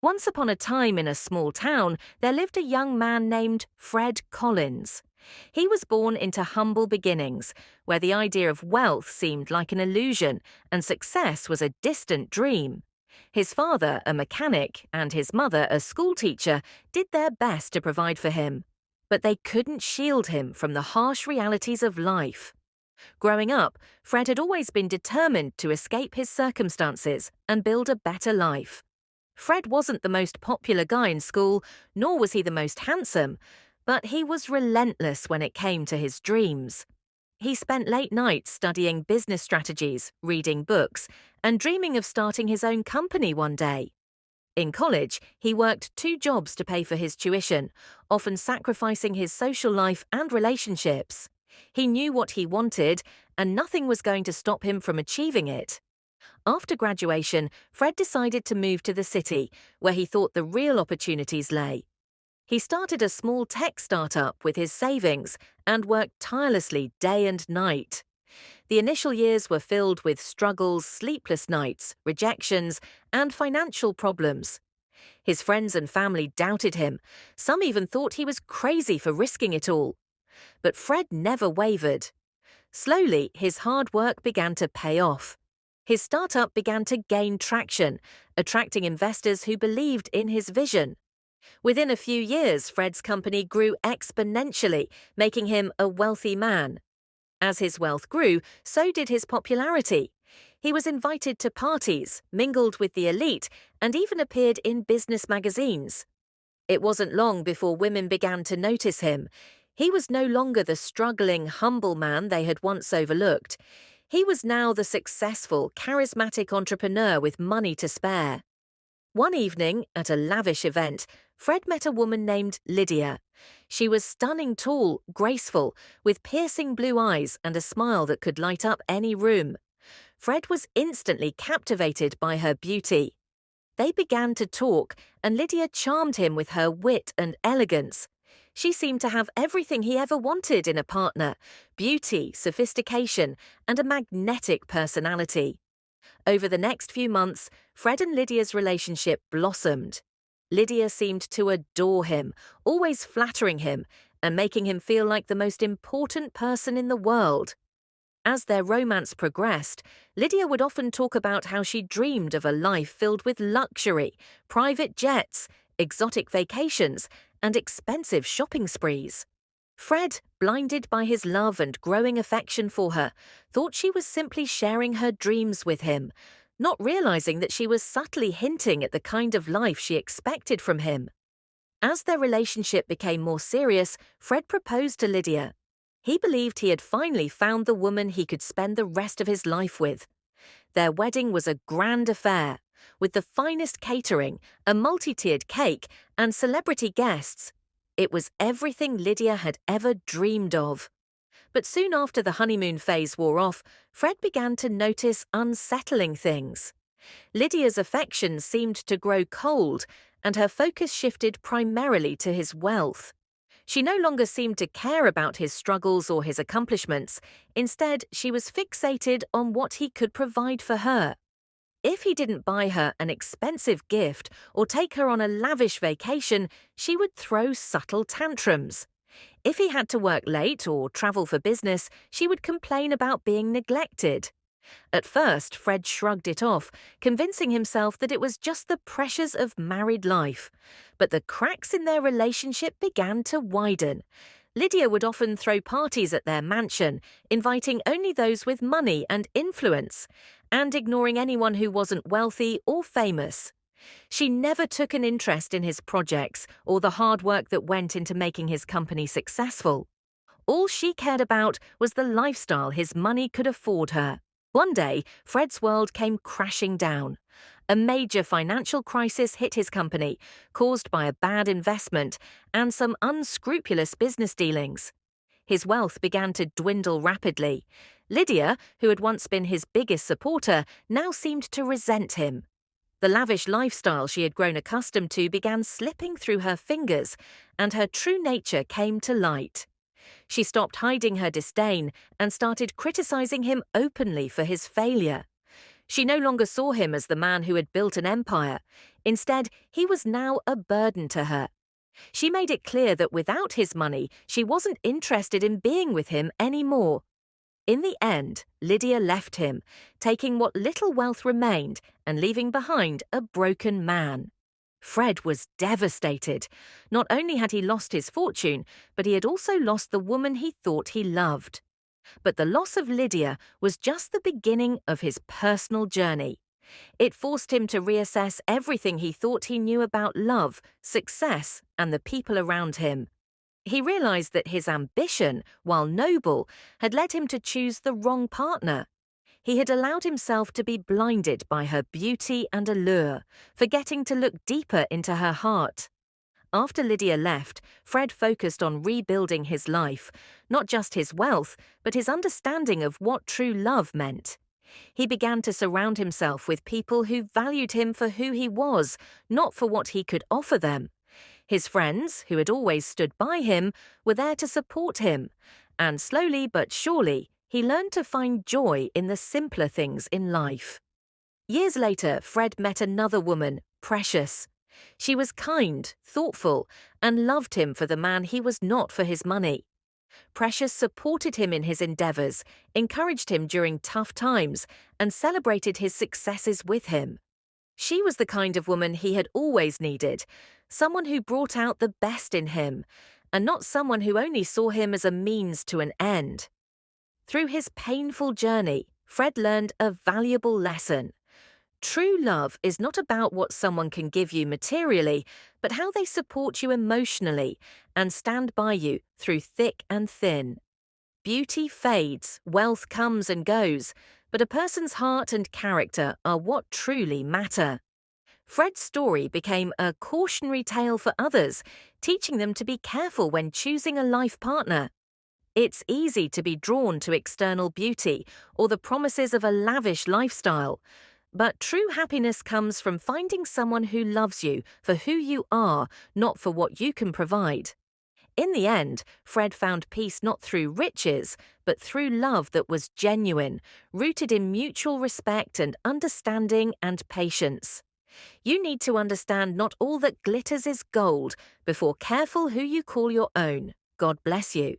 Once upon a time in a small town, there lived a young man named Fred Collins. He was born into humble beginnings, where the idea of wealth seemed like an illusion and success was a distant dream. His father, a mechanic, and his mother, a schoolteacher, did their best to provide for him. But they couldn't shield him from the harsh realities of life. Growing up, Fred had always been determined to escape his circumstances and build a better life. Fred wasn't the most popular guy in school, nor was he the most handsome, but he was relentless when it came to his dreams. He spent late nights studying business strategies, reading books, and dreaming of starting his own company one day. In college, he worked 2 jobs to pay for his tuition, often sacrificing his social life and relationships. He knew what he wanted, and nothing was going to stop him from achieving it. After graduation, Fred decided to move to the city, where he thought the real opportunities lay. He started a small tech startup with his savings and worked tirelessly day and night. The initial years were filled with struggles, sleepless nights, rejections, and financial problems. His friends and family doubted him. Some even thought he was crazy for risking it all. But Fred never wavered. Slowly, his hard work began to pay off. His startup began to gain traction, attracting investors who believed in his vision. Within a few years, Fred's company grew exponentially, making him a wealthy man. As his wealth grew, so did his popularity. He was invited to parties, mingled with the elite, and even appeared in business magazines. It wasn't long before women began to notice him. He was no longer the struggling, humble man they had once overlooked. He was now the successful, charismatic entrepreneur with money to spare. One evening, at a lavish event, Fred met a woman named Lydia. She was stunning tall, graceful, with piercing blue eyes and a smile that could light up any room. Fred was instantly captivated by her beauty. They began to talk, and Lydia charmed him with her wit and elegance. She seemed to have everything he ever wanted in a partner: beauty, sophistication, and a magnetic personality. Over the next few months, Fred and Lydia's relationship blossomed. Lydia seemed to adore him, always flattering him and making him feel like the most important person in the world. As their romance progressed, Lydia would often talk about how she dreamed of a life filled with luxury, private jets, exotic vacations, and expensive shopping sprees. Fred, blinded by his love and growing affection for her, thought she was simply sharing her dreams with him, not realizing that she was subtly hinting at the kind of life she expected from him. As their relationship became more serious, Fred proposed to Lydia. He believed he had finally found the woman he could spend the rest of his life with. Their wedding was a grand affair, with the finest catering, a multi-tiered cake, and celebrity guests. It was everything Lydia had ever dreamed of. But soon after the honeymoon phase wore off, Fred began to notice unsettling things. Lydia's affection seemed to grow cold, and her focus shifted primarily to his wealth. She no longer seemed to care about his struggles or his accomplishments. Instead, she was fixated on what he could provide for her. If he didn't buy her an expensive gift or take her on a lavish vacation, she would throw subtle tantrums. If he had to work late or travel for business, she would complain about being neglected. At first, Fred shrugged it off, convincing himself that it was just the pressures of married life. But the cracks in their relationship began to widen. Lydia would often throw parties at their mansion, inviting only those with money and influence, and ignoring anyone who wasn't wealthy or famous. She never took an interest in his projects or the hard work that went into making his company successful. All she cared about was the lifestyle his money could afford her. One day, Fred's world came crashing down. A major financial crisis hit his company, caused by a bad investment and some unscrupulous business dealings. His wealth began to dwindle rapidly. Lydia, who had once been his biggest supporter, now seemed to resent him. The lavish lifestyle she had grown accustomed to began slipping through her fingers, and her true nature came to light. She stopped hiding her disdain and started criticizing him openly for his failure. She no longer saw him as the man who had built an empire. Instead, he was now a burden to her. She made it clear that without his money, she wasn't interested in being with him anymore. In the end, Lydia left him, taking what little wealth remained and leaving behind a broken man. Fred was devastated. Not only had he lost his fortune, but he had also lost the woman he thought he loved. But the loss of Lydia was just the beginning of his personal journey. It forced him to reassess everything he thought he knew about love, success, and the people around him. He realized that his ambition, while noble, had led him to choose the wrong partner. He had allowed himself to be blinded by her beauty and allure, forgetting to look deeper into her heart. After Lydia left, Fred focused on rebuilding his life, not just his wealth, but his understanding of what true love meant. He began to surround himself with people who valued him for who he was, not for what he could offer them. His friends, who had always stood by him, were there to support him, and slowly but surely, he learned to find joy in the simpler things in life. Years later, Fred met another woman, Precious. She was kind, thoughtful, and loved him for the man he was not for his money. Precious supported him in his endeavors, encouraged him during tough times, and celebrated his successes with him. She was the kind of woman he had always needed, someone who brought out the best in him, and not someone who only saw him as a means to an end. Through his painful journey, Fred learned a valuable lesson. True love is not about what someone can give you materially, but how they support you emotionally and stand by you through thick and thin. Beauty fades, wealth comes and goes, but a person's heart and character are what truly matter. Fred's story became a cautionary tale for others, teaching them to be careful when choosing a life partner. It's easy to be drawn to external beauty or the promises of a lavish lifestyle, but true happiness comes from finding someone who loves you for who you are, not for what you can provide. In the end, Fred found peace not through riches, but through love that was genuine, rooted in mutual respect and understanding and patience. You need to understand not all that glitters is gold before careful who you call your own. God bless you.